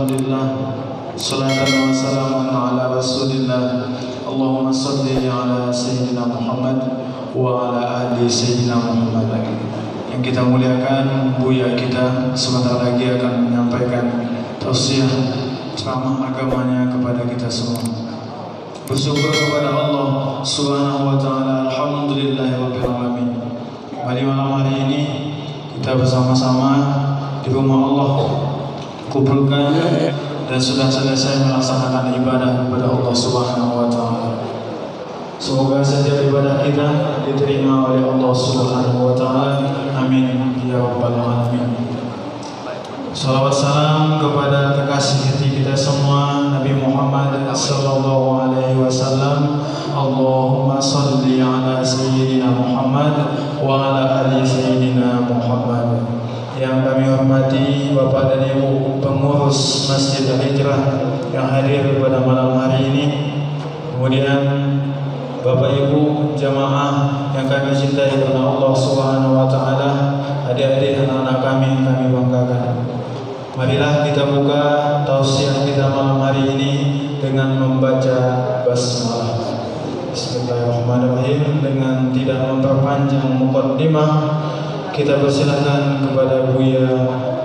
Alhamdulillah, salatan wa salamun ala rasulillah. Allahumma salli ala Sayyidina Muhammad wa ala ali Sayyidina Muhammad. Yang kita muliakan, Buya kita sebentar lagi akan menyampaikan tausiah ceramah agamanya kepada kita semua. Bersyukur kepada Allah Subhanahu wa taala, alhamdulillahirabbil alamin. Pada malam hari ini kita bersama-sama di rumah Allah kumpulkan dan sudah selesai melaksanakan ibadah kepada Allah Subhanahu wa taala. Semoga setiap ibadah kita diterima oleh Allah Subhanahu wa taala. Amin ya rabbal alamin. Salawat salam kepada kekasih hati kita semua, Nabi Muhammad sallallahu alaihi wasallam. Allahumma salli ala Sayyidina Muhammad wa ala ali Sayyidina Muhammad. Yang kami hormati Bapak dan Ibu pengurus Masjid Al-Hijrah yang hadir pada malam hari ini. Kemudian Bapak Ibu jamaah yang kami cintai karena Allah Subhanahu wa taala, adik-adik anak-anak kami yang kami banggakan. Marilah kita buka tausiah kita malam hari ini dengan membaca basmalah. Bismillahirrahmanirrahim. Dengan tidak memperpanjang muqaddimah, kita persilakan kepada Buya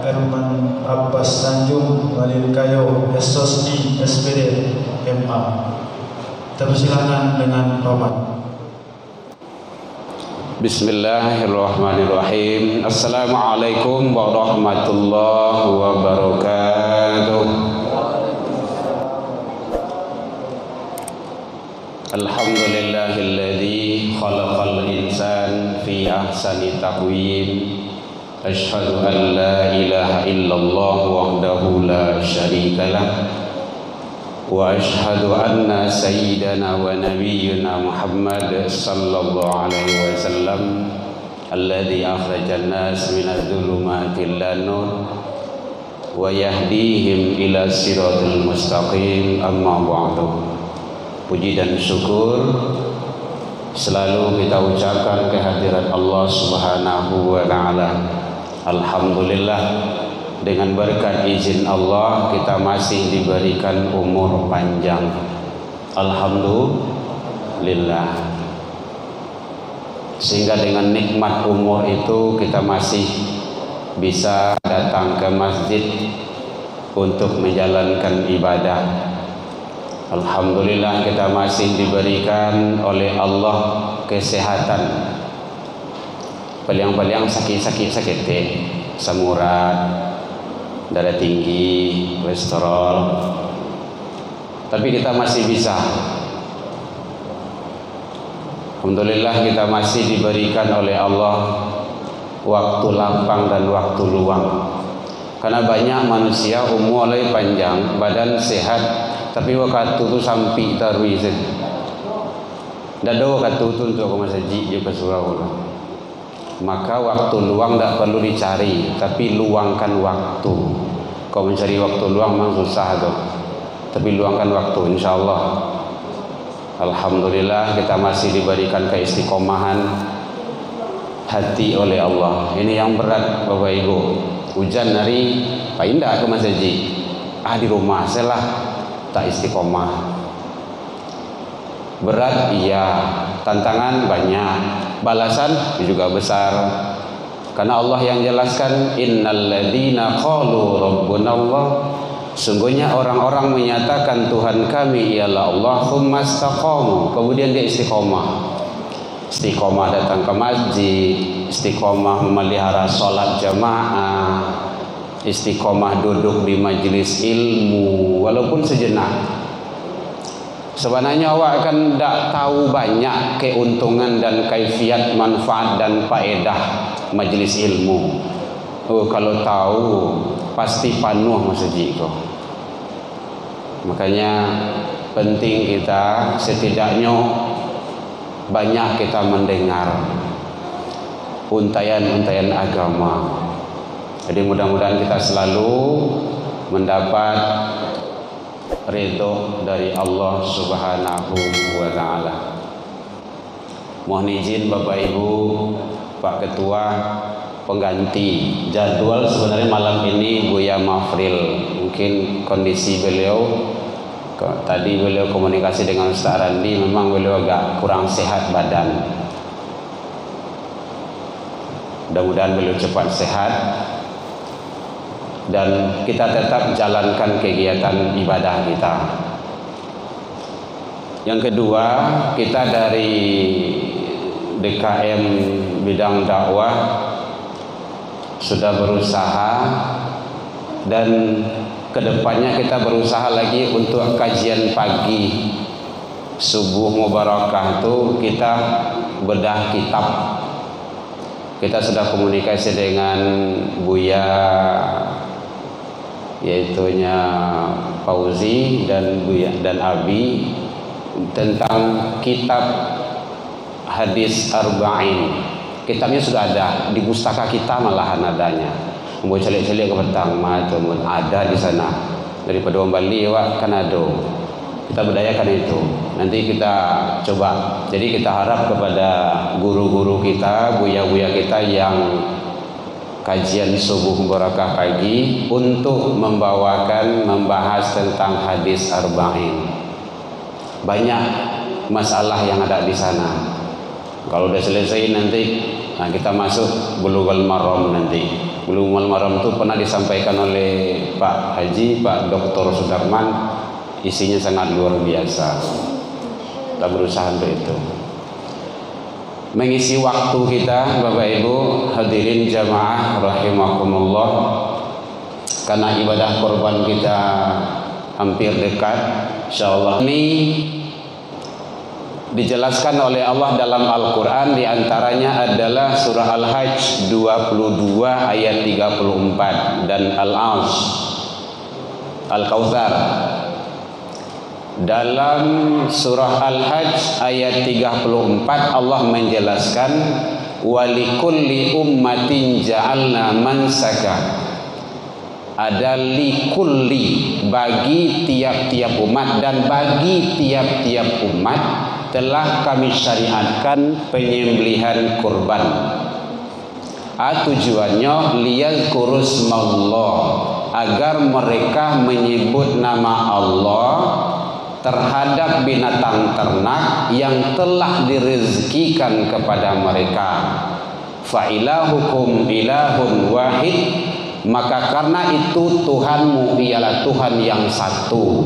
Herman Abbas Tanjung Malilkayo SOSI SPD MA. Kita persilakan dengan Bapak. Bismillahirrahmanirrahim. Assalamualaikum warahmatullahi wabarakatuh. Alhamdulillahilladzi khalaqal insan fi ahsani taqwim. Asyhadu an la ilaha illallah wahdahu la syarikalah. Wa asyhadu anna sayyidana wa nabiyyana Muhammad sallallahu alaihi wasallam alladzi akhrajan nas minadh dhulumati ila nur wa yahdihim ila siratal mustaqim. Amma ba'du. Puji dan syukur selalu kita ucapkan kehadirat Allah Subhanahu wa taala. Alhamdulillah, dengan berkat izin Allah kita masih diberikan umur panjang. Alhamdulillah. Sehingga dengan nikmat umur itu kita masih bisa datang ke masjid untuk menjalankan ibadah. Alhamdulillah kita masih diberikan oleh Allah kesehatan. Paling-paling sakit samurat, darah tinggi, kolesterol, tapi kita masih bisa. Alhamdulillah kita masih diberikan oleh Allah waktu lapang dan waktu luang. Karena banyak manusia umur mulai panjang, badan sehat, tapi waktu itu sampai tarwih saja. Tidak ada waktu itu untuk ke masjid juga surau. Maka waktu luang tidak perlu dicari, tapi luangkan waktu. Kau mencari waktu luang memang susah tu, tapi luangkan waktu, insyaallah. Alhamdulillah kita masih diberikan keistiqomahan hati oleh Allah. Ini yang berat Bapak Ibu. Hujan hari pindah ke masjid, di rumah salah tak istiqomah. Berat iya, tantangan banyak, balasan juga besar. Karena Allah yang jelaskan, innalladzina qalu rabbunallah, sungguhnya orang-orang menyatakan Tuhan kami ialah Allah, tsumma istaqamu, kemudian dia istiqomah. Istiqomah datang ke masjid, istiqomah memelihara sholat jamaah, istiqomah duduk di majelis ilmu walaupun sejenak. Sebenarnya awak akan tidak tahu banyak keuntungan dan kaifiat, manfaat dan faedah majelis ilmu. Kalau tahu pasti penuh masjid kau. Makanya penting kita setidaknya banyak kita mendengar untayan-untayan agama. Jadi mudah-mudahan kita selalu mendapat ridho dari Allah Subhanahu wa taala. Mohon izin Bapak Ibu, Pak Ketua, pengganti jadwal sebenarnya malam ini Buya Mafril mungkin kondisi beliau tadi beliau komunikasi dengan Ustaz Randi, memang beliau agak kurang sehat badan. Mudah-mudahan beliau cepat sehat dan kita tetap jalankan kegiatan ibadah kita. Yang kedua, kita dari DKM bidang dakwah sudah berusaha, dan kedepannya kita berusaha lagi untuk kajian pagi subuh mubarakah itu kita bedah kitab. Kita sudah komunikasi dengan Buya, yaitunya Fauzi dan Buya dan Abi, tentang kitab hadis arba'in. Kitabnya sudah ada di pustaka kita, malahan adanya. Mau celik-celik ke petang ada di sana. Daripada orang Bali kan ada. Kita berdayakan itu. Nanti kita coba. Jadi kita harap kepada guru-guru kita, buya-buya kita yang kajian subuh mubarakah pagi untuk membahas tentang hadis arba'in. Banyak masalah yang ada di sana. Kalau udah selesai nanti kita masuk Bulughul Maram nanti. Bulughul Maram itu pernah disampaikan oleh Pak Haji, Pak Dr. Sudarman, isinya sangat luar biasa. Kita berusaha untuk itu. Mengisi waktu kita, Bapak Ibu hadirin jamaah rahimakumullah, karena ibadah korban kita hampir dekat. Insyaallah ini dijelaskan oleh Allah dalam Al-Quran, diantaranya adalah surah Al-Hajj 22 ayat 34 dan Al-Asr, Al-Kautsar. Dalam surah Al-Hajj ayat 34 Allah menjelaskan walikulli ummatin ja'alna mansaka. Ada likulli, bagi tiap-tiap umat, dan bagi tiap-tiap umat telah kami syariatkan penyembelihan kurban. Tujuannya liyadhkurusmallah, agar mereka menyebut nama Allah terhadap binatang ternak yang telah direzekikan kepada mereka. Fa ilahukum ilahun wahid, maka karena itu Tuhanmu ialah Tuhan yang satu.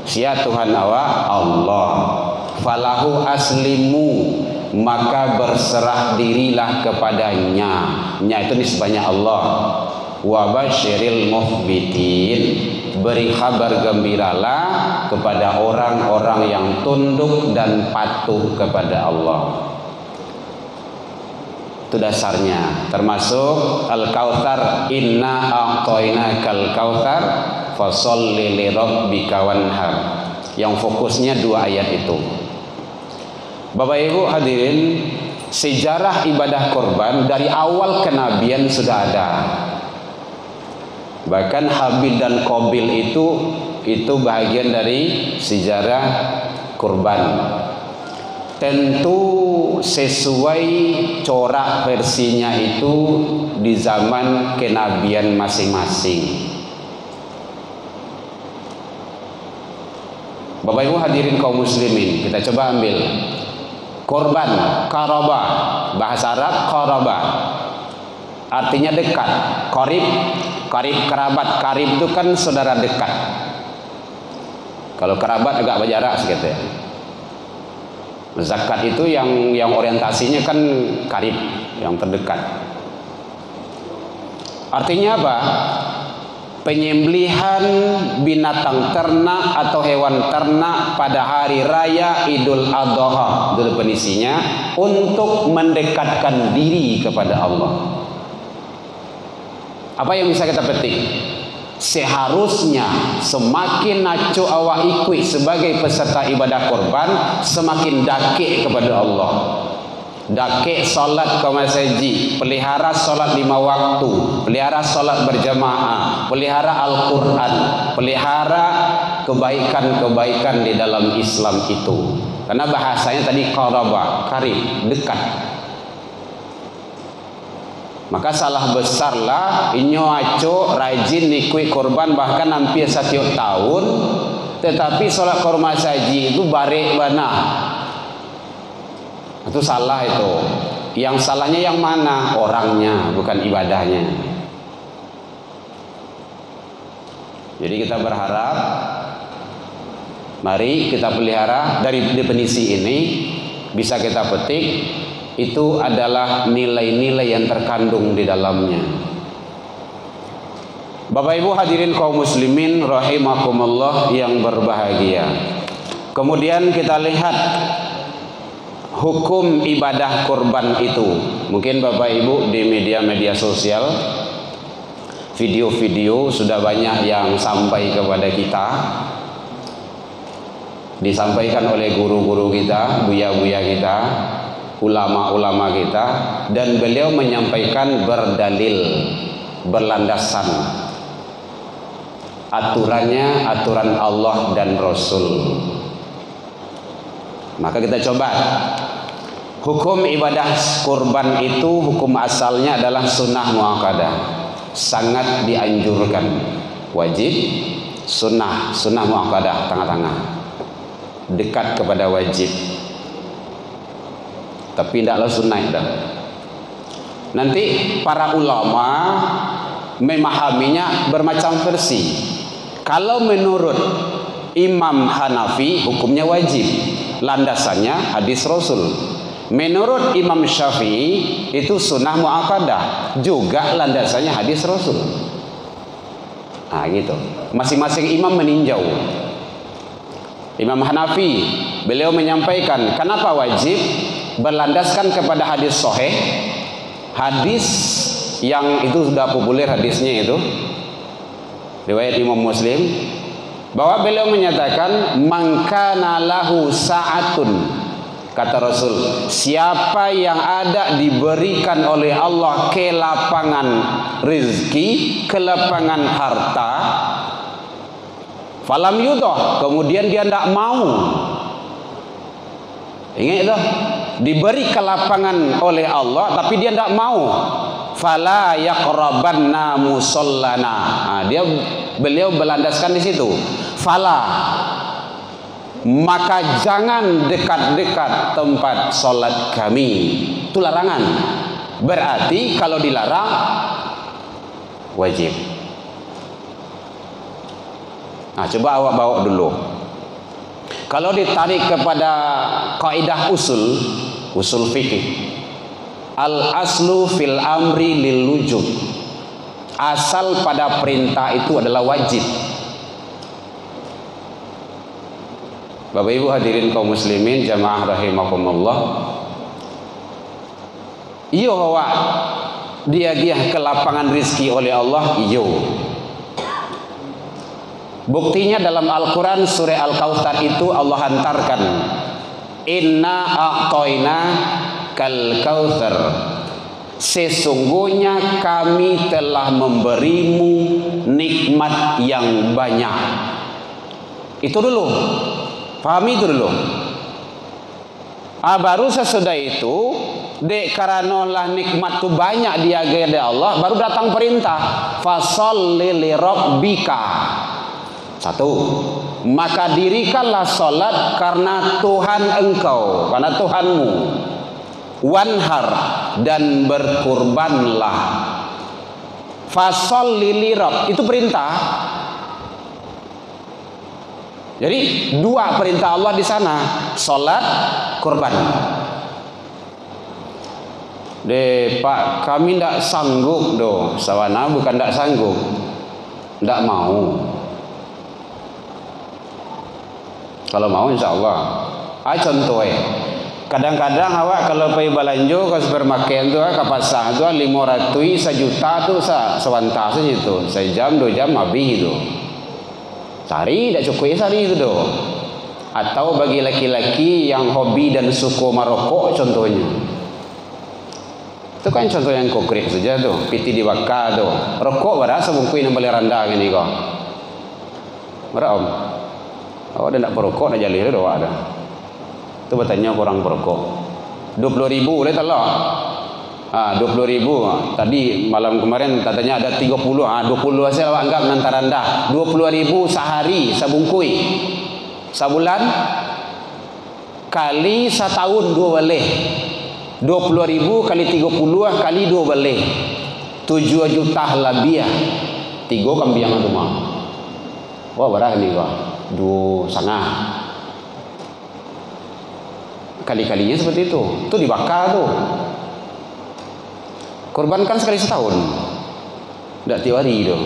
Sia Tuhan awak Allah. Falahu aslimu, maka berserah dirilah kepadanya. Nya itu nisbahnya Allah. Wa basyiril mukhbitin, beri kabar gembiralah kepada orang-orang yang tunduk dan patuh kepada Allah. Itu dasarnya. Termasuk Al-Kautsar, inna a'tainakal kautsar fasholli li rabbika wanhar, yang fokusnya dua ayat itu. Bapak Ibu hadirin, sejarah ibadah korban dari awal kenabian sudah ada. Bahkan Habil dan Qabil itu bahagian dari sejarah kurban. Tentu sesuai corak versinya itu di zaman kenabian masing-masing. Bapak Ibu hadirin kaum muslimin, kita coba ambil korban, qaraba, bahasa Arab qaraba, artinya dekat. Qarib kerabat. Qarib itu kan saudara dekat. Kalau kerabat agak berjarak sedikit ya. Zakat itu yang orientasinya kan qarib, yang terdekat. Artinya apa? Penyembelihan binatang ternak atau hewan ternak pada hari raya Idul Adha, itu definisinya, untuk mendekatkan diri kepada Allah. Apa yang bisa kita petik? Seharusnya semakin naco awak ikut sebagai peserta ibadah korban, semakin dakik kepada Allah. Dakik solat ke masjid, pelihara solat 5 waktu, pelihara solat berjamaah, pelihara Al-Quran, pelihara kebaikan-kebaikan di dalam Islam itu. Karena bahasanya tadi qaraba, qarib, dekat. Maka salah besarlah inyo aco rajin nikui korban bahkan hampir setiap tahun, tetapi sholat korma saji itu barek bana. Itu salah itu. Yang salahnya yang mana? Orangnya, bukan ibadahnya. Jadi kita berharap, mari kita pelihara dari definisi ini bisa kita petik. Itu adalah nilai-nilai yang terkandung di dalamnya. Bapak Ibu hadirin kaum muslimin rahimakumullah yang berbahagia. Kemudian kita lihat hukum ibadah kurban itu. Mungkin Bapak Ibu di media-media sosial, video-video sudah banyak yang sampai kepada kita, disampaikan oleh guru-guru kita, buya-buya kita, ulama-ulama kita, dan beliau menyampaikan berdalil, berlandasan aturannya aturan Allah dan Rasul. Maka kita coba. Hukum ibadah kurban itu hukum asalnya adalah sunnah muakkadah, sangat dianjurkan, wajib, sunnah muakkadah, tengah-tengah, dekat kepada wajib. Tapi tidaklah sunnah dah. Nanti para ulama memahaminya bermacam versi. Kalau menurut Imam Hanafi hukumnya wajib, landasannya hadis Rasul. Menurut Imam Syafi'i itu sunnah muakkadah, juga landasannya hadis Rasul. Nah gitu. Masing-masing imam meninjau. Imam Hanafi beliau menyampaikan kenapa wajib, berlandaskan kepada hadis sahih, hadis yang itu sudah populer hadisnya itu riwayat Imam Muslim, bahwa beliau menyatakan man kana lahu sa'atun, kata Rasul, siapa yang ada diberikan oleh Allah kelapangan rezeki, kelapangan harta, falam yudah, kemudian dia tidak mau. Ingat itu, diberi kelapangan oleh Allah tapi dia tidak mau, fala yaqrabanna musallana. Beliau berlandaskan di situ, fala, maka jangan dekat-dekat tempat sholat kami. Itu larangan. Berarti kalau dilarang wajib. Nah, coba awak bawa dulu. Kalau ditarik kepada kaidah usul fikih, al aslu fil amri lil wujub, asal pada perintah itu adalah wajib. Bapak Ibu hadirin kaum muslimin jamaah rahimakumullah, iyo awak dia kelapangan rizki oleh Allah, iyo. Buktinya dalam Al-Quran surah Al-Kautsar itu Allah hantarkan, inna a'toina kal kautsar, sesungguhnya kami telah memberimu nikmat yang banyak. Itu dulu, pahami itu dulu. Baru sesudah itu, karena lah nikmat itu banyak dia dari Allah, baru datang perintah, fasholli li rabbika. Satu, maka dirikanlah salat karena Tuhan engkau, karena Tuhanmu. Wanhar, dan berkurbanlah. Fasholli li rabb, itu perintah. Jadi dua perintah Allah di sana, salat, kurban. Pak, kami tidak sanggup doh, sawana bukan tidak sanggup, tidak mau. Kalau mau insya Allah. Contohnya, kadang-kadang awak kalau pergi belanja ke supermarket tu, ke pasar tu, 500 1 juta tu sewantar saja tu, sejam 2 jam habis tu. Sehari tidak cukup sehari itu doh. Atau bagi laki-laki yang hobi dan suka merokok contohnya, itu kan contoh yang konkret saja tuh, piti dibakar tuh, rokok berasa mungkin yang boleh rendah ini kok. Berapa? Oh, dia nak perokok nak jalih tu ada. Tu bertanya orang perokok. 20,000 boleh tak lah? 20.000. Tadi malam kemarin katanya ada 30. 20 saya anggap nanti rendah. 20.000 sehari sabungkui. Sebulan kali setahun 2 boleh. 20.000 kali 30 kali 2 boleh. 7 juta lebih. 3 kambiang rumah. Wah, berapa ni kau? 2,5. Kali-kalinya seperti itu. Itu dibakar tuh. Korbankan sekali setahun. Tidak tiap hari itu.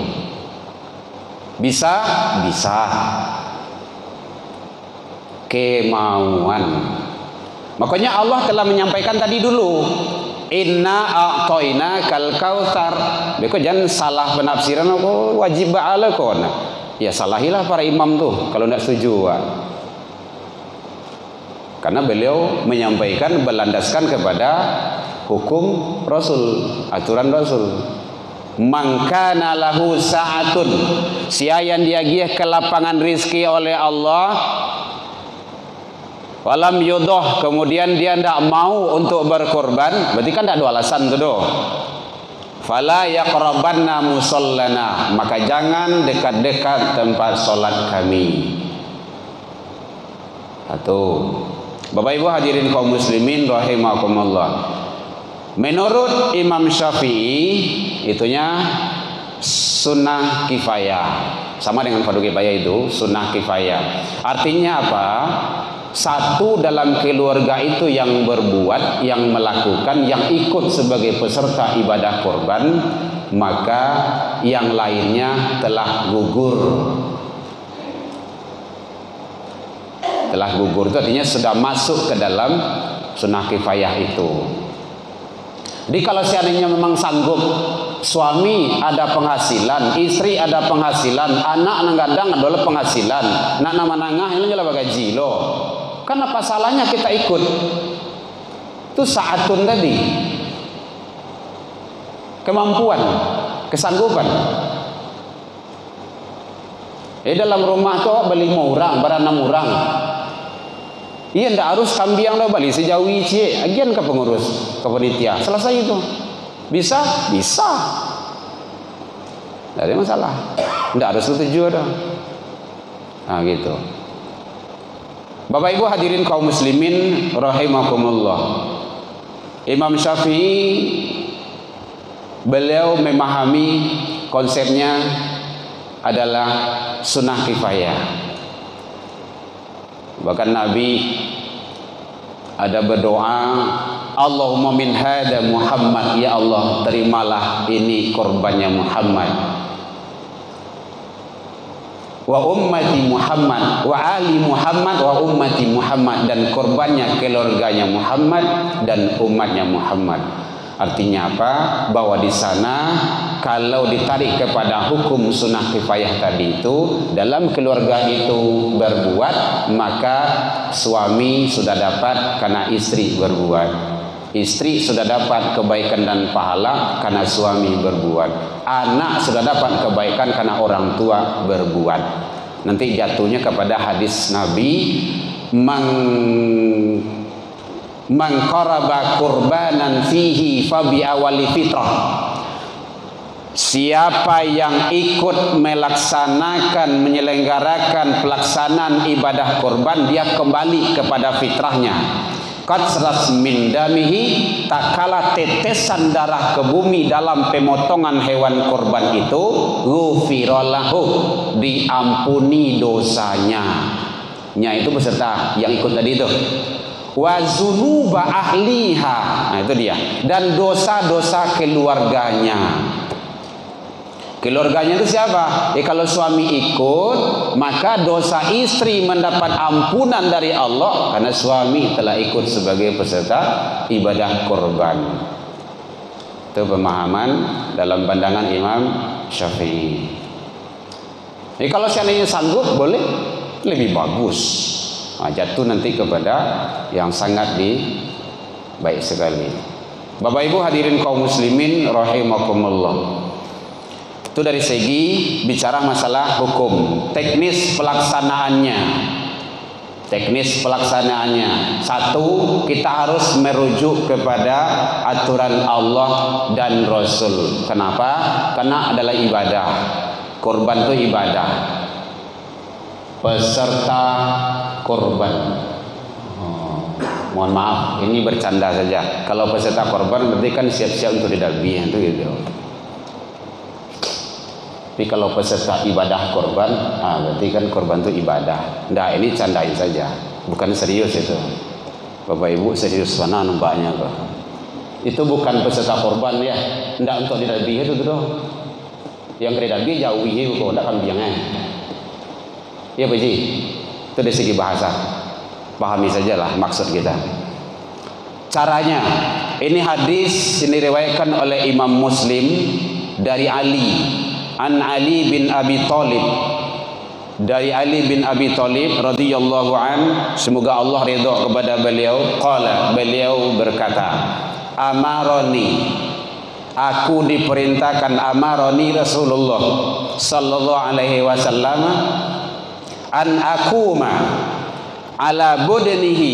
Bisa, bisa. Kemauan. Makanya Allah telah menyampaikan tadi dulu. Inna a'toina kal kautsar. Beko jangan salah penafsiran aku wajib ba'ala kon. Ya salahilah para imam tuh kalau tidak setuju. Karena beliau menyampaikan berlandaskan kepada hukum Rasul, aturan Rasul. Mangkana lahu sa'atun, siapa yang diagih ke lapangan rizki oleh Allah, walam yudoh, kemudian dia tidak mau untuk berkorban, berarti kan tidak ada alasan tu doh. Fala yaqrabanna musallana, maka jangan dekat-dekat tempat solat kami. Atau Bapak Ibu hadirin kaum muslimin rahimakumullah. Menurut Imam Syafi'i itunya sunnah kifayah. Sama dengan fardu kifayah itu sunnah kifayah. Artinya apa? Satu dalam keluarga itu yang berbuat, yang melakukan, yang ikut sebagai peserta ibadah korban, maka yang lainnya telah gugur. Telah gugur itu artinya sudah masuk ke dalam sunnah kifayah itu. Jadi kalau seandainya memang sanggup, suami ada penghasilan, istri ada penghasilan, anak nanggadang adalah penghasilan, nak nama nangah ini adalah gaji loh. Kan apa salahnya kita ikut? Itu saatun tadi. Kemampuan, kesanggupan. Dalam rumah tuh beli 5 orang, berenam orang. Iya, ndak harus kambiang dah balik sejauh cie. Agian ke pengurus, ke panitia. Selesai itu. Bisa? Bisa. Tidak ada masalah. Ndak harus setuju dah. Nah, gitu. Bapak Ibu hadirin kaum muslimin rahimakumullah. Imam Syafi'i beliau memahami konsepnya adalah sunnah kifayah. Bahkan Nabi ada berdoa, Allahumma min hada Muhammad, ya Allah terimalah ini korbannya Muhammad, wa ummati Muhammad, wa ali Muhammad, wa ummati Muhammad, dan korbannya keluarganya Muhammad dan umatnya Muhammad. Artinya apa? Bahwa di sana kalau ditarik kepada hukum sunnah kifayah tadi itu, dalam keluarga itu berbuat, maka suami sudah dapat karena istri berbuat. Istri sudah dapat kebaikan dan pahala karena suami berbuat. Anak sudah dapat kebaikan karena orang tua berbuat. Nanti jatuhnya kepada hadis Nabi, man qaraba qurbanan fihi fabi awali fitrah. Siapa yang ikut melaksanakan, menyelenggarakan pelaksanaan ibadah korban, dia kembali kepada fitrahnya. Qatsras min damihi, tak kalah tetesan darah ke bumi dalam pemotongan hewan korban itu, ghufirallahu, diampuni dosanya. Nya itu beserta yang ikut tadi itu. Wa zunuba ahliha, nah itu dia, dan dosa-dosa keluarganya. Keluarganya itu siapa? Kalau suami ikut, maka dosa istri mendapat ampunan dari Allah karena suami telah ikut sebagai peserta ibadah korban. Itu pemahaman dalam pandangan Imam Syafi'i. Kalau seandainya sanggup, boleh, lebih bagus. Jatuh nanti kepada yang sangat baik sekali. Bapak Ibu hadirin kaum muslimin rahimakumullah. Itu dari segi bicara masalah hukum, teknis pelaksanaannya. teknis pelaksanaannya. Satu, kita harus merujuk kepada aturan Allah dan Rasul. Kenapa? Karena adalah ibadah. Kurban itu ibadah. Peserta kurban. Mohon maaf, ini bercanda saja. Kalau peserta korban berarti kan siap-siap untuk didalbi itu gitu. Tapi kalau peserta ibadah korban, berarti kan korban itu ibadah. Nah, ini candain saja, bukan serius itu. Bapak Ibu serius mana nampaknya kok. Itu bukan peserta korban ya. Ndak untuk didalbi itu tuh. Yang didalbi jauhi kok ndak kan biangnya. Ya Pak Ji. Itu dari segi bahasa. Pahami sajalah maksud kita. Caranya, ini hadis ini diriwayatkan oleh Imam Muslim dari Ali, an Ali bin Abi Thalib. Dari Ali bin Abi Thalib radhiyallahu an, semoga Allah ridha kepada beliau, qala, beliau berkata, amaroni, aku diperintahkan, amaroni Rasulullah sallallahu alaihi wasallam an akuma ala budnihi,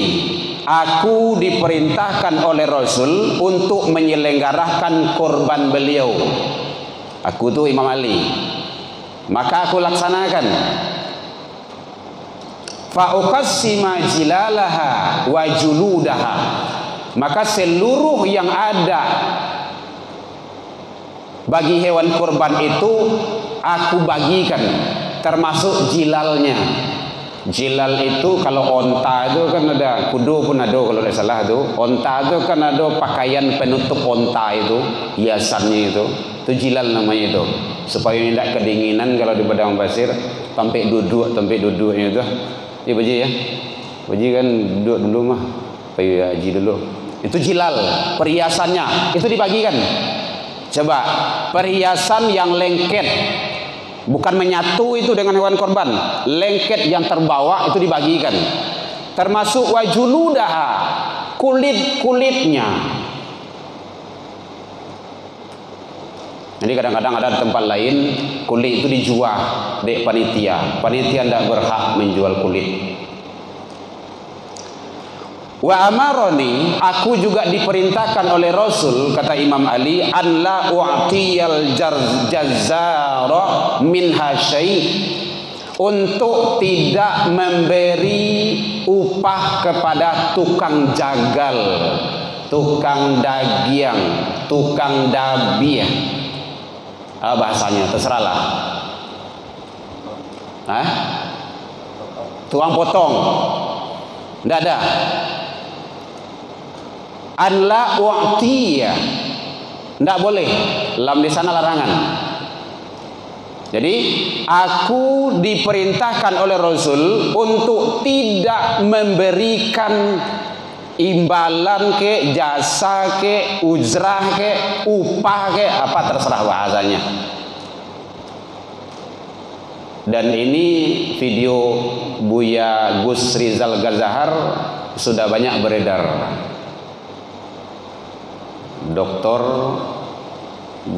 aku diperintahkan oleh Rasul untuk menyelenggarakan kurban beliau. Aku tuh Imam Ali, maka aku laksanakan. Fa uqassima jilalaha wa juludaha, maka seluruh yang ada bagi hewan kurban itu aku bagikan, termasuk jilalnya. Jilal itu kalau onta itu kan ada, kudu pun ada kalau tidak salah itu. Onta itu kan ada pakaian penutup onta itu, hiasannya itu jilal namanya itu. Supaya tidak kedinginan kalau di padang pasir, sampai duduknya itu. Ya Baji ya. Baji kan duduk dulu mah, supaya haji dulu. Itu jilal, perhiasannya itu dibagikan. Coba perhiasan yang lengket, bukan menyatu itu dengan hewan korban, lengket yang terbawa itu dibagikan, termasuk wajuludaha, kulit-kulitnya. Jadi kadang-kadang ada tempat lain kulit itu dijual di panitia tidak berhak menjual kulit. Wa amaroni, aku juga diperintahkan oleh Rasul, kata Imam Ali, an la u'tiyal jazzara minha syai', untuk tidak memberi upah kepada tukang jagal, tukang dagiang, tukang dabiah. Bahasanya terserahlah. Tukang potong. Tidak ada. An la u'tiya, tidak boleh, lam di sana larangan. Jadi aku diperintahkan oleh Rasul untuk tidak memberikan imbalan ke, jasa ke, ujrah ke, upah ke, apa terserah bahasanya. Dan ini video Buya Gus Rizal Gazahar sudah banyak beredar. Dr.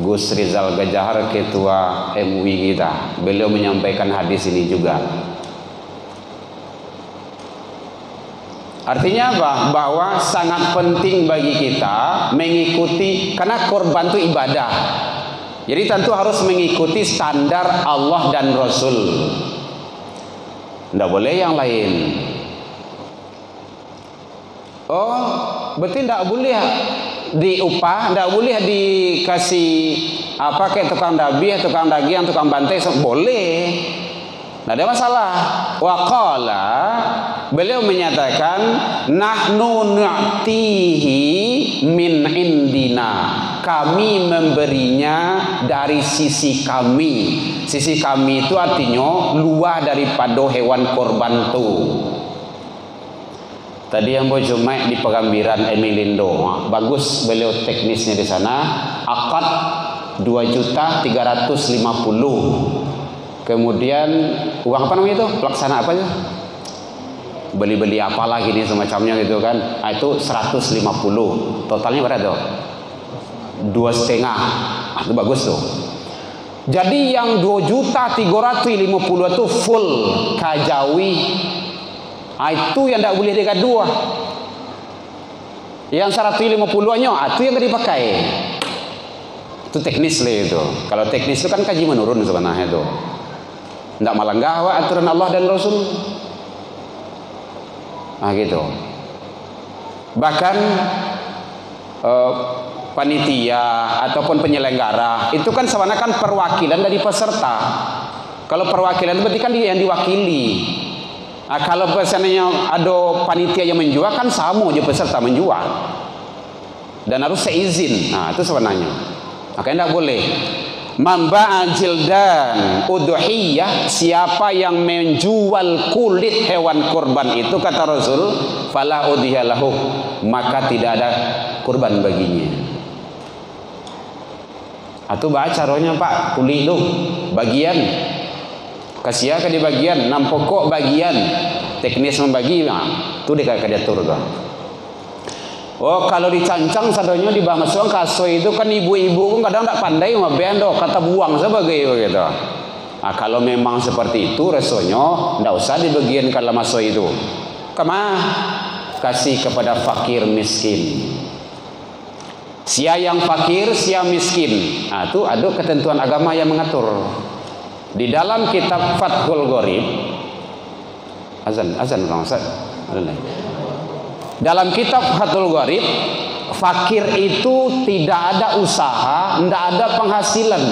Gus Rizal Gazahar, ketua MUI kita, beliau menyampaikan hadis ini juga. Artinya apa? Bahwa sangat penting bagi kita mengikuti, karena korban itu ibadah. Jadi tentu harus mengikuti standar Allah dan Rasul. Tidak boleh yang lain. Oh, berarti tidak boleh diupah, tidak boleh dikasih apa kayak tukang dabi, tukang daging, tukang bantai, boleh. Tidak ada masalah. Waqala, beliau menyatakan, nahnu nu'tihi min indina, kami memberinya dari sisi kami. Sisi kami itu artinya luar daripada hewan korban itu. Tadi yang bojo Jumaid di Pegambiran Emilindo, bagus beliau teknisnya di sana. Akad 2.350.000. Kemudian uang apa namanya itu? Pelaksana apa ya? Beli-beli apa lagi nih semacamnya gitu kan? Itu 150. Totalnya berapa tuh? 2,5. Itu bagus tuh. Jadi yang 2.350.000 itu full kajawi Itu yang tidak boleh digaduh. Yang 150-nya itu yang dipakai. Itu teknis lah itu. Kalau teknis itu kan kaji menurun sebenarnya itu. Tidak melanggar aturan Allah dan Rasul. Nah gitu. Bahkan panitia ataupun penyelenggara itu kan sebenarnya perwakilan dari peserta. Kalau perwakilan berarti kan yang diwakili. Nah, kalau misalnya ada panitia yang menjual kan sama aja peserta menjual. Dan harus seizin. Nah, itu sebenarnya. Makanya tidak boleh. Mamba'a jildan udhiyah, siapa yang menjual kulit hewan kurban itu kata Rasul, fala udhiya lahu, maka tidak ada kurban baginya. Atau baca caranya Pak, kulit itu bagian kasih ke di bagian 6 pokok bagian teknis membagi, nah, itu dia diatur tuh. Oh, kalau dicancang sadanya di bangsa kaso itu kan ibu-ibu kan kadang tak pandai maben do kata buang sebagai begitu. Nah, kalau memang seperti itu resonyo tidak usah di bagian kalau maso itu. Kemah kasih kepada fakir miskin. Sia yang fakir, sia miskin. Nah, itu ada ketentuan agama yang mengatur. Di dalam kitab Fathul Gharib azan orang Ustaz. Dalam kitab Fathul Gharib, fakir itu tidak ada usaha, tidak ada penghasilan.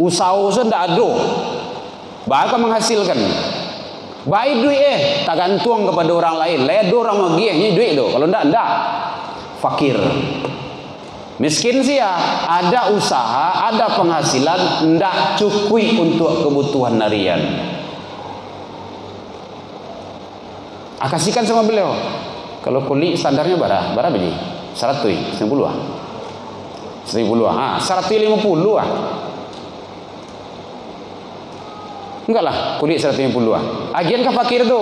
Usaha tidak ada. Bahkan menghasilkan. Baik duit tak gantung kepada orang lain. Lain orang lagi duit tu. Kalau tidak. Fakir. Miskin sih ya, ada usaha, ada penghasilan, tidak cukup untuk kebutuhan harian. Kasihkan sama beliau. Kalau kulit standarnya berapa biji? 100, 90 ah. 1000 ah, 150 ah. Enggak lah, kulit 150 ah. Agian ke fakir tu.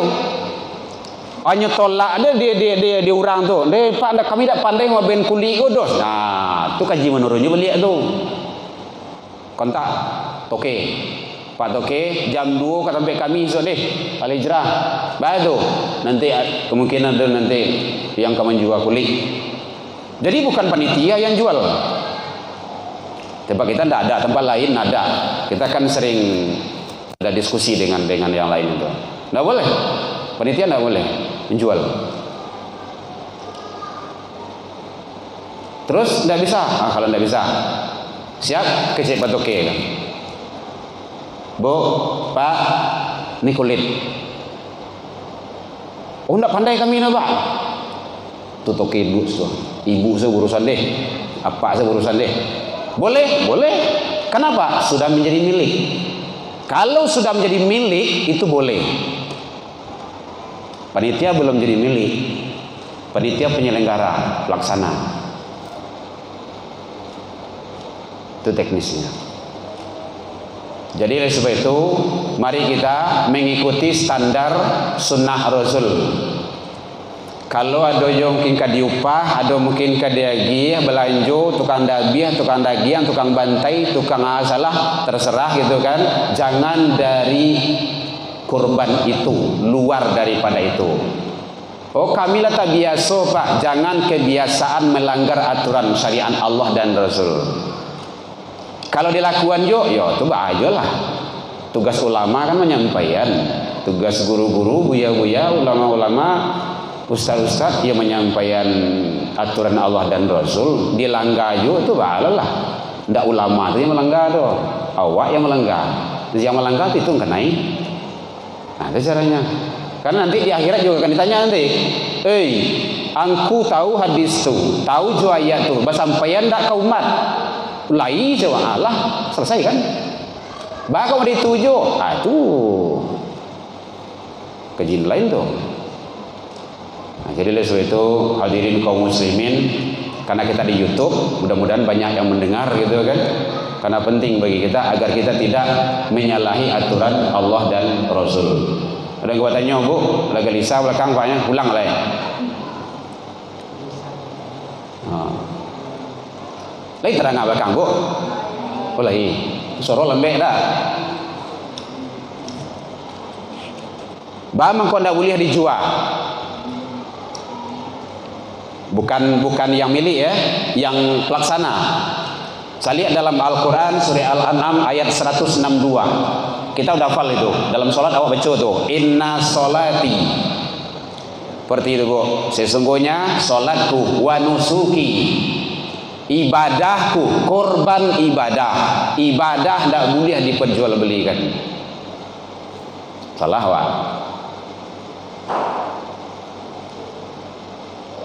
Hanya tolak ada dia orang tu. Dia Pak kami tak pandai maben kulit godos. Nah, tu kaji menurunnya beliau tu. Kontak toke. Pak Toke jam 2 kata sampai kami esok deh Al Hijrah. Baik tu. Nanti kemungkinan ada nanti yang akan menjual kulit. Jadi bukan panitia yang jual. Tempat kita tidak ada, tempat lain ada. Kita kan sering ada diskusi dengan yang lain itu. Tidak boleh. Panitia tidak boleh menjual. Terus tidak bisa. Kalau tidak bisa, siap kecil Pak Toke kan. Bu, Pak, ini kulit. Oh, tidak pandai kami nak Pak. Tutup ibu saya urusan deh. Apa saya urusan deh. Boleh. Kenapa? Sudah menjadi milik. Kalau sudah menjadi milik itu boleh. Panitia belum jadi milik. Panitia penyelenggara, pelaksana. Itu teknisnya. Jadi oleh sebab itu mari kita mengikuti standar sunnah Rasul. Kalau ada yang mungkin diupah, ada mungkin diagi belanja, tukang dabiah, tukang dagian, tukang bantai, tukang salah, terserah gitu kan. Jangan dari kurban itu, luar daripada itu. Oh kamilah tak biasa Pak, jangan kebiasaan melanggar aturan syariat Allah dan Rasul. Kalau dilakukan yo tu aja lah. Tugas ulama kan menyampaikan, tugas guru-guru, buya-buya, ulama-ulama, ustaz-ustaz yang menyampaikan aturan Allah dan Rasul. Dilanggar yo tu lah. Ndak ulama tu yang melanggar tu, awak yang melanggar. Yang melanggar itu kenai. Nah, itu caranya. Karena nanti di akhirat juga akan ditanya nanti. Angku tahu hadis tu, tahu jo ayat tu, basampaian ndak ke umat? Lai jawab Allah, selesai kan? Bakal dituju, itu kejin lain tu. Nah, jadi oleh sebab itu hadirin kaum muslimin, karena kita di YouTube, mudah-mudahan banyak yang mendengar gitu kan. Karena penting bagi kita agar kita tidak menyalahi aturan Allah dan Rasul. Ada yang tanya Bu, lagi Lisa belakang Paknya pulang lah ya. Lagi terang belakang Bu. Oh lagi. Suara lembek dah. Bang kau ndak boleh dijual. Bukan yang milik ya, yang pelaksana. Saya lihat dalam Al-Quran surah Al-An'am ayat 162. Kita udah hafal itu. Dalam sholat awak baca tuh, inna sholati. Seperti itu Bu. Sesungguhnya sholatku, wa nusuki, ibadahku, korban ibadah. Ibadah tidak boleh diperjualbelikan. Salah wak.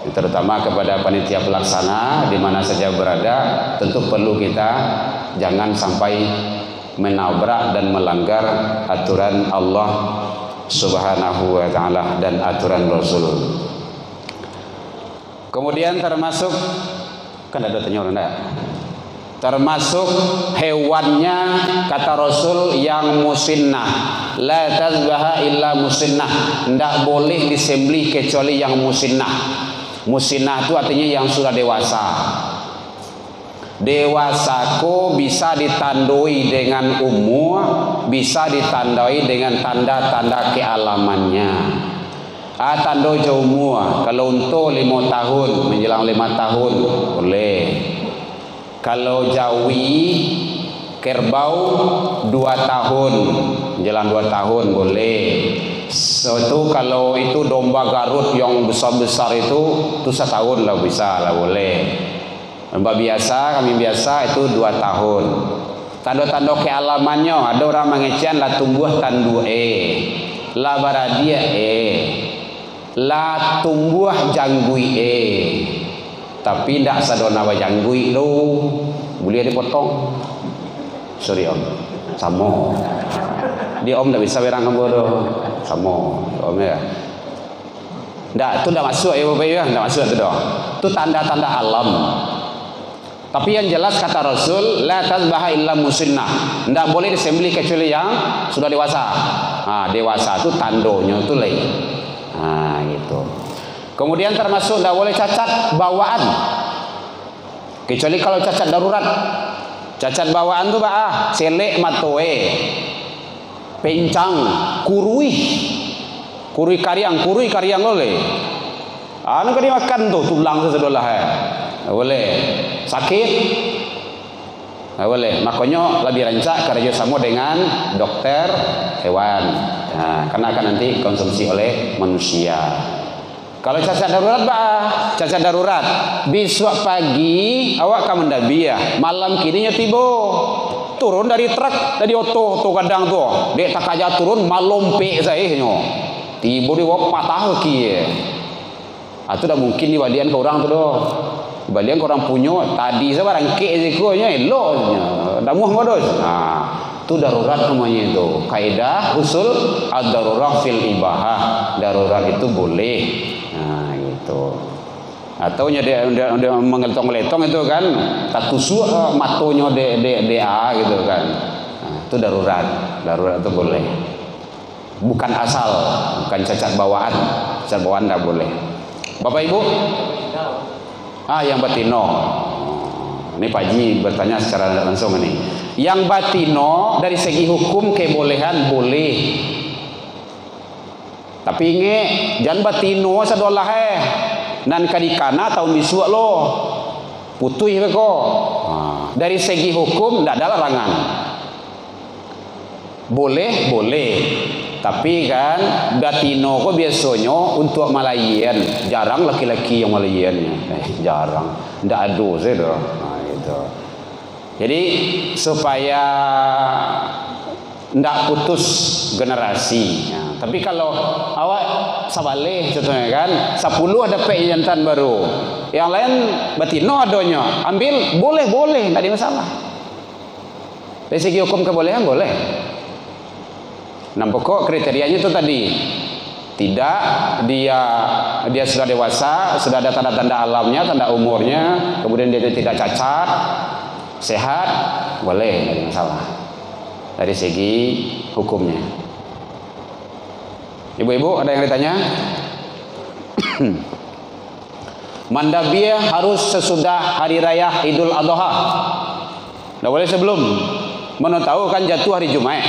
Terutama kepada panitia pelaksana di mana saja berada, tentu perlu kita jangan sampai menabrak dan melanggar aturan Allah Subhanahu wa taala dan aturan Rasul. Kemudian termasuk kan ada tanya orang enggak? Termasuk hewannya kata Rasul yang musinnah, la tazbaha illa musinnah, tidak boleh disembelih kecuali yang musinnah. Musinnah itu artinya yang sudah dewasa. Dewasaku bisa ditandai dengan umur, bisa ditandai dengan tanda-tanda kealamannya. Tanda umur, kalau untuk 5 tahun menjelang 5 tahun boleh. Kalau jawi kerbau 2 tahun menjelang 2 tahun boleh. So, itu kalau itu domba Garut yang besar-besar itu 1 tahun lah bisa lah boleh. Domba biasa, kambing biasa itu 2 tahun. Tanda-tanda kealamannya ada orang mengecehan lah tumbuh tandu la baradia la tumbuh janggui tapi tidak sadona wa janggui lo boleh dipotong. Sorry om, samo di om tidak bisa berang bodoh. Sama om ya. Ndak, itu ndak masuk ya Bapak ya, ndak masuk itu doh. Itu tanda-tanda alam. Tapi yang jelas kata Rasul, la tazbaha illa musinnah. Ndak boleh disembelih kecuali yang sudah dewasa. Dewasa itu tandonya itu lain. Gitu. Kemudian termasuk ndak boleh cacat bawaan. Kecuali kalau cacat darurat. Cacat bawaan tuh selek matoe. Pencang, kurui kariang boleh. Anu kan dimakan tuh tulang sesedolah boleh. Sakit boleh. Makanya lebih rancak kerjasama dengan dokter hewan. Karena akan nanti konsumsi oleh manusia. Kalau cacat darurat cacat darurat. Besok pagi awak kamu mendabiah, malam kininya tiba. Turun dari truk, dari oto kadang tuh, dek tak aja turun malompe saya nyo, tiba di wak patah kie, itu dah mungkin di balian ke orang tu doh, balian ke orang punya, tadi saya barang ke ezikonya elonya, dah muah modos, itu darurat namanya itu, kaidah usul ad-darurat fil ibahah, darurat itu boleh, gitu. Atau dia mengeletong-letong itu kan tak tusuk matonya DA gitu kan. Itu darurat itu boleh. Bukan asal, bukan cacat bawaan tidak boleh. Bapak Ibu, yang batino. Ini Pak Haji bertanya secara langsung ini. Yang batino dari segi hukum kebolehan boleh. Tapi ingat jangan batino sadolah nan kadikana tahun bisuak lo putih beko. Dari segi hukum tidak ada larangan, boleh tapi kan batino kok biasanya untuk Malayan, jarang laki-laki yang Malayannya jarang, tidak ada sih doh. Itu jadi supaya tidak putus generasi. Tapi kalau awak sabaleh contohnya kan 10 ada jantan baru, yang lain batino adanya, ambil boleh tidak ada masalah. Dari segi hukum kebolehan boleh. Nah pokok kriterianya itu tadi, tidak dia sudah dewasa, sudah ada tanda-tanda alamnya, tanda umurnya, kemudian dia tidak cacat, sehat, boleh, tidak ada masalah dari segi hukumnya. Ibu-ibu ada yang ditanya? Mandabiyah harus sesudah hari raya Idul Adha. Tidak boleh sebelum. Mana tahu kan jatuh hari Jumat.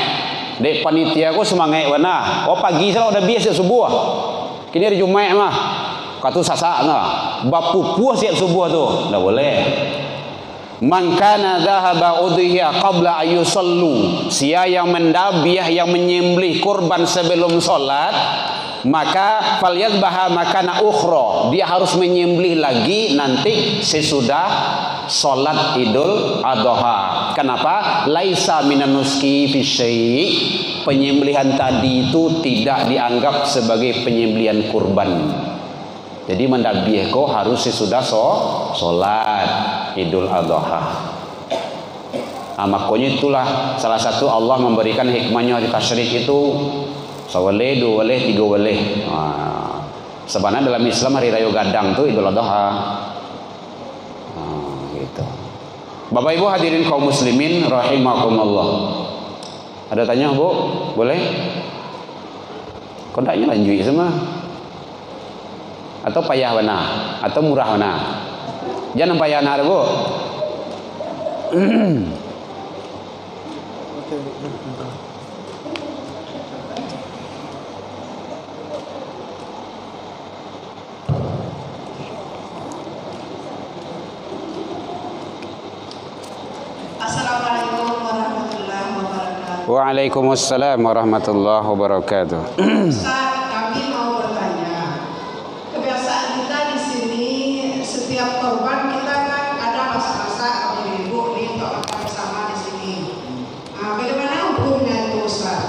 Dek panitia ku semangat wana. Oh pagi salah udah biasa subuh. Kini hari Jumat mah. Katu sasak nah. Bapu puas siap subuh tu. Dah boleh. Man kana dhahaba udhiya qabla ayusallu. Sia yang mendabiah yang menyembelih kurban sebelum solat, maka falyadbaha makana ukhra. Dia harus menyembelih lagi nanti sesudah solat Idul Adha. Kenapa? Laisa minan nuski fi syai'. Penyembelihan tadi itu tidak dianggap sebagai penyembelihan kurban. Jadi mendabiah kau harus sesudah solat Idul Adha. Makanya itulah salah satu Allah memberikan hikmahnya di tasyrik itu sawale, dua wale, tiga wale. Sebenarnya dalam Islam hari raya gadang tuh Idul Adha. Gitu. Bapak Ibu hadirin kaum muslimin rahimakumullah. Ada tanya Bu? Boleh? Kondaknya lanjut semua. Atau payah mana? Atau murah mana? Jangan payah mana Bu. Assalamualaikum warahmatullahi wabarakatuh. Waalaikumsalam warahmatullahi wabarakatuh. Ustaz, kami mau bertanya. Kebiasaan kita di sini setiap korban kita kan ada masak-masak atau ibu nih untuk makan bersama di sini. Bagaimana hukumnya itu Ustaz?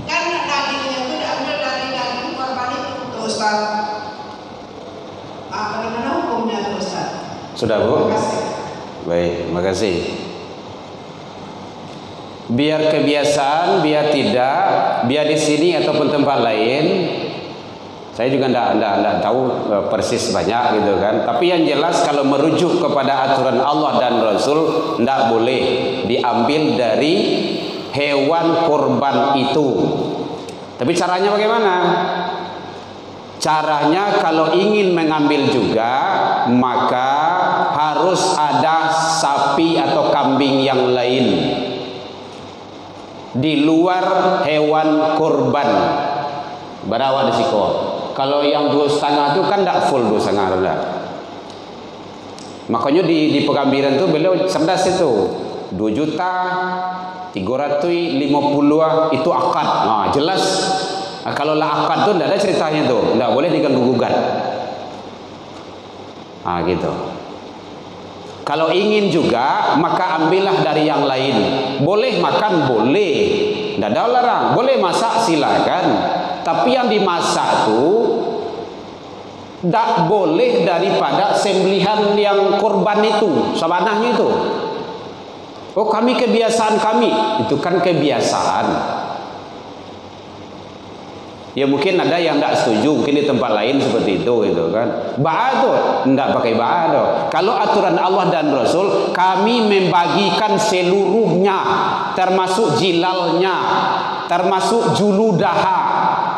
Kan dagingnya itu diambil dari daging korban itu Ustaz. Bagaimana hukumnya itu Ustaz? Sudah Bu? Terima kasih. Baik, terima kasih. Biar kebiasaan, biar tidak, biar di sini ataupun tempat lain, saya juga tidak tahu persis banyak gitu kan. Tapi yang jelas kalau merujuk kepada aturan Allah dan Rasul, tidak boleh diambil dari hewan kurban itu. Tapi caranya bagaimana? Caranya kalau ingin mengambil juga, maka harus ada sapi atau kambing yang lain di luar hewan kurban. Berawa di siko. Kalau yang 2,5 itu kan tidak full 2,5 rendah. Makanya di Pekambiran itu beliau cerdas itu 2.350.000 itu akad. Nah, jelas. Kalau lah akad itu tidak ada ceritanya tuh, tidak boleh diganggu gugat. Gitu. Kalau ingin juga, maka ambillah dari yang lain. Boleh makan, boleh. Tidak ada larang. Boleh masak, silakan. Tapi yang dimasak itu tidak boleh daripada sembelihan yang kurban itu, sabanahnya itu. Oh, kami kebiasaan kami. Itu kan kebiasaan. Ya mungkin ada yang tidak setuju, mungkin di tempat lain seperti itu gitu kan. Ba'a tuh tidak pakai ba'a tuh. Kalau aturan Allah dan Rasul, kami membagikan seluruhnya, termasuk jilalnya, termasuk juludaha,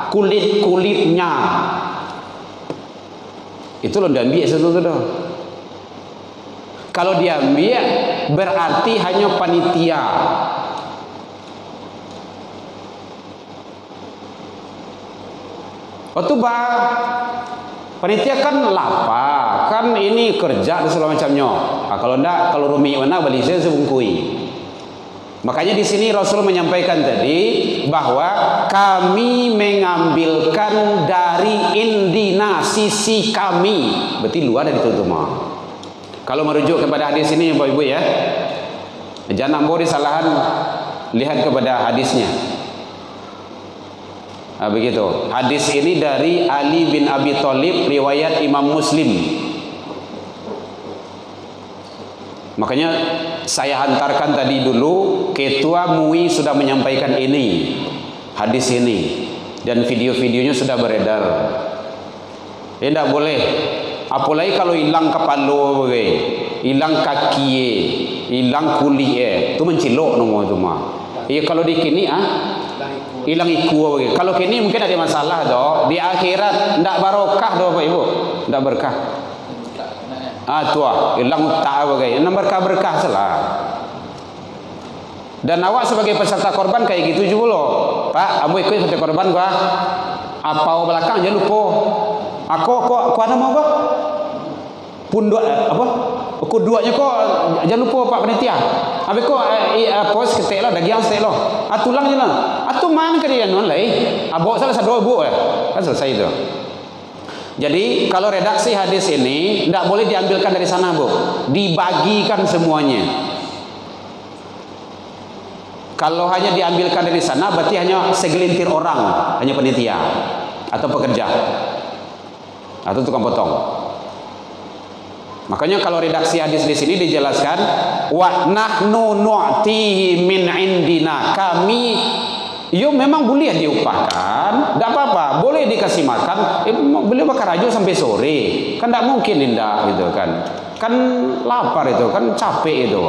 kulit-kulitnya. Itu loh diambil sesuatu tuh. Kalau diambil berarti hanya panitia. Waktu panitia kan lapar, kan ini kerja dan segala macamnya. Kalau enggak, kalau rumi mana beli saya sebungkui. Makanya di sini Rasul menyampaikan tadi bahwa kami mengambilkan dari indina sisi kami, berarti luar dari itu mah. Kalau merujuk kepada hadis ini, Bapak Ibu ya, jangan boleh disalahan lihat kepada hadisnya. Begitu. Hadis ini dari Ali bin Abi Thalib, riwayat Imam Muslim. Makanya saya hantarkan tadi dulu, Ketua MUI sudah menyampaikan ini, hadis ini, dan video-videonya sudah beredar. Tidak boleh. Apalagi kalau hilang kepala, hilang kaki, hilang kulit, itu mencilok nomor itu mah. Iya kalau di kini hilang iku. Kalau kini mungkin ada masalah doh. Di akhirat ndak barokah doh Bapak Ibu. Ndak berkah. Tua hilang tak bagai. Nan berkah salah. Dan awak sebagai peserta korban kayak gitu juga loh. Pak, ambo ikut peserta korban gua. Apa belakang jangan lupa. Aku ada mau gua? Pun dua apa? Aku duanya kok jangan lupa Pak panitia. Habis kok pos ketek lah daging setek lo. Tulang je lah. Tu man ke dia non lai. Bawa salah satu bu kan selesai itu. Jadi kalau redaksi hadis ini tidak boleh diambilkan dari sana, Bu. Dibagikan semuanya. Kalau hanya diambilkan dari sana berarti hanya segelintir orang, hanya panitia atau pekerja atau tukang potong. Makanya kalau redaksi hadis di sini dijelaskan wa nahnu nu'tihi min indina, kami memang boleh diupahkan, tidak apa-apa, boleh dikasih makan, boleh bakar aja sampai sore, kan tidak mungkin indah gitu kan lapar itu, kan capek itu.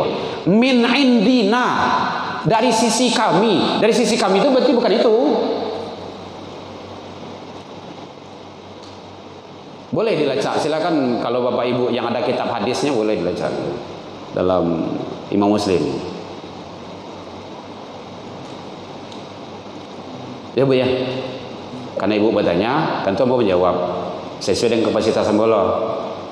Min indina, dari sisi kami itu berarti bukan itu. Boleh dilacak, silakan kalau Bapak Ibu yang ada kitab hadisnya boleh dilacak dalam Imam Muslim. Ya Bu ya. Karena Ibu bertanya, tentu Ibu menjawab sesuai dengan kapasitas Ambolo.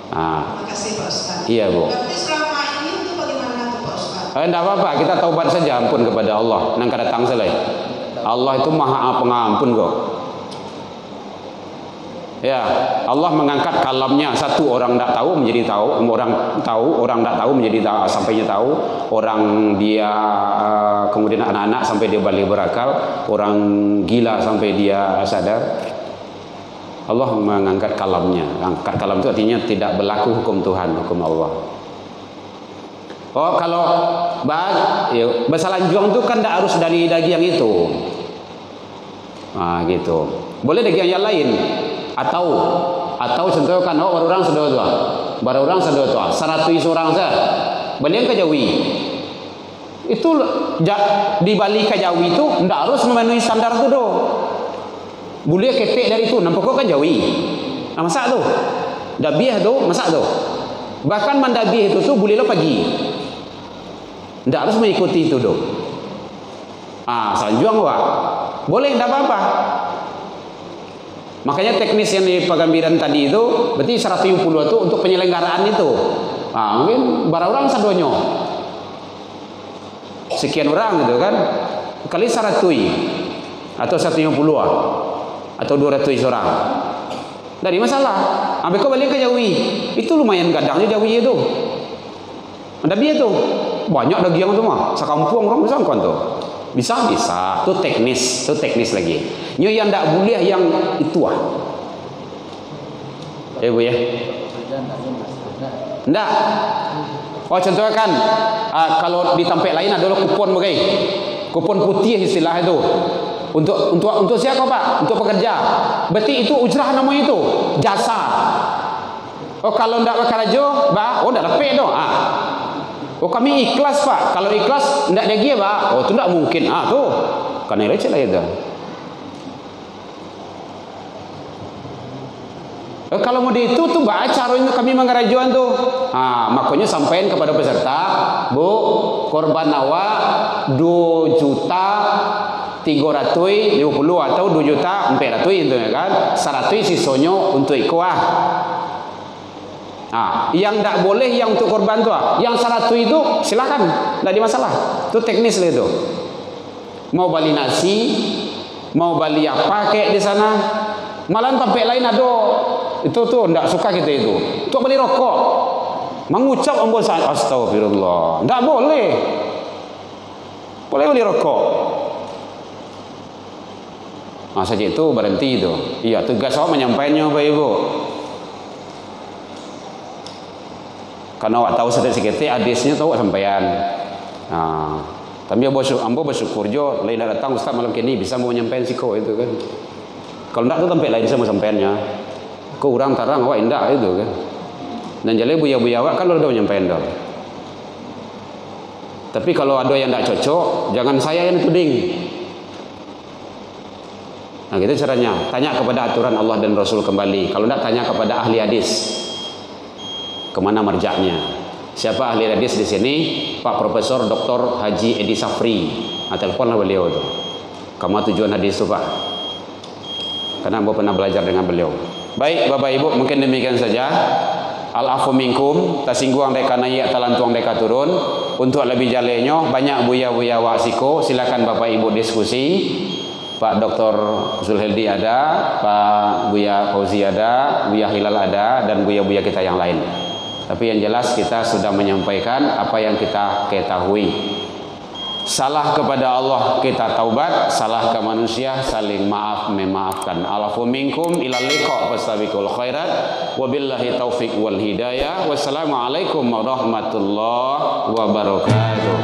Terima kasih Pak Ustaz. Iya Bu. Tapi selama ini itu bagaimana tuh Pak Ustaz? Tidak apa-apa, kita taubat saja, ampun kepada Allah. Nang datang selai. Allah itu Maha Pengampun kok. Ya, Allah mengangkat kalamnya. Satu, orang tidak tahu menjadi tahu, orang tidak tahu menjadi tahu, sampainya tahu, orang dia kemudian anak-anak sampai dia balik berakal, orang gila sampai dia sadar. Allah mengangkat kalamnya. Angkat kalam itu artinya tidak berlaku hukum Tuhan, hukum Allah. Oh, kalau bersalanjuang itu kan tidak harus dari daging yang itu. Nah, gitu. Boleh daging yang lain. Atau contoh kan orang sedot tua. Baru orang sedot tua. 100 orang saja. Beliau ke Jawi. Itu di balik ke Jawi itu tidak harus memenuhi standar itu doh. Boleh ketek dari itu. Nampak kan Jawi. Nah, masak tu. Dabiah tu masak tu. Bahkan mandabiah itu tu boleh lo pagi. Tidak harus mengikuti itu doh. Sanjuang wah. Boleh, tidak apa-apa. Makanya teknis yang di Pagambiran tadi itu berarti 170 itu untuk penyelenggaraan itu. Mungkin barang orang sadonyo. Sekian orang gitu kan. Kali 100 atau 150 atau 200 orang. Dari masalah. Sampai kau balik ke Jawi. Itu lumayan gadangnya Jawi itu. Ada biaya tuh. Banyak daging itu mah. Sekampung orang bisa kan tuh. Bisa. Itu teknis lagi. Yang tidak boleh yang itu Bu ya. Enggak. Contohnya kan kalau di tempat lain adalah kupon bagai. Kupon putih istilah itu. Untuk siapa Pak? Untuk pekerja. Berarti itu ujrah namanya itu. Jasa. Kalau enggak bakal aja, enggak dapat dong. Kami ikhlas Pak. Kalau ikhlas enggak ada dia Pak. Itu enggak mungkin. Tuh. Karena receh lah itu. Kalau mau itu tuh caranya kami mengerajuan tuh. Makanya sampaikan kepada peserta, Bu, korban awak 2.350.000 atau 2.400.000 itu ya kan. 100 sisonyo untuk ikuah. Yang tidak boleh yang untuk korban tuh. Yang 100 itu silakan, tidak ada masalah. Itu teknis lah itu. Mau beli nasi, mau beli apa kayak di sana. Malah tempat lain ada. Itu tuh tidak suka kita itu. Untuk beli rokok, mengucap astagfirullah. Tidak boleh. Boleh beli rokok. Saja itu berhenti itu. Iya, tugas awak menyampaikannya Bapak Ibu. Karena awak tahu sedikit hadisnya tahu sampaian. Tapi ambo bersyukur jo, lain datang Ustaz malam kini bisa mau menyampaikan siko itu kan. Kalau tidak tuh tempat lain bisa mau sampaiannya. Kau orang tarang awak indah itu kan. Dan jadi buya-buya awak kan udah menyampaikan dah. Tapi kalau ada yang tidak cocok, jangan saya yang tuding. Gitu caranya. Tanya kepada aturan Allah dan Rasul kembali. Kalau tidak tanya kepada ahli hadis. Kemana marjaknya? Siapa ahli hadis di sini? Pak Profesor Dr. Haji Edi Safri. Teleponlah beliau itu. Kamu tujuan hadis itu Pak. Karena Amba pernah belajar dengan beliau. Baik Bapak Ibu, mungkin demikian saja. Al-afu minkum, tasingguang deka naik talantuang deka turun. Untuk lebih jalenyo banyak buya-buya wasiko, silakan Bapak Ibu diskusi. Pak Dr. Zulhildi ada, Pak Buya Fauzi ada, Buya Hilal ada, dan buya-buya kita yang lain. Tapi yang jelas kita sudah menyampaikan apa yang kita ketahui. Salah kepada Allah kita taubat, salah ke manusia saling maaf memaafkan. Alafu minkum ilal liqa fastabiqul khairat. Wabillahi taufiq wal hidayah. Wassalamualaikum warahmatullahi wabarakatuh.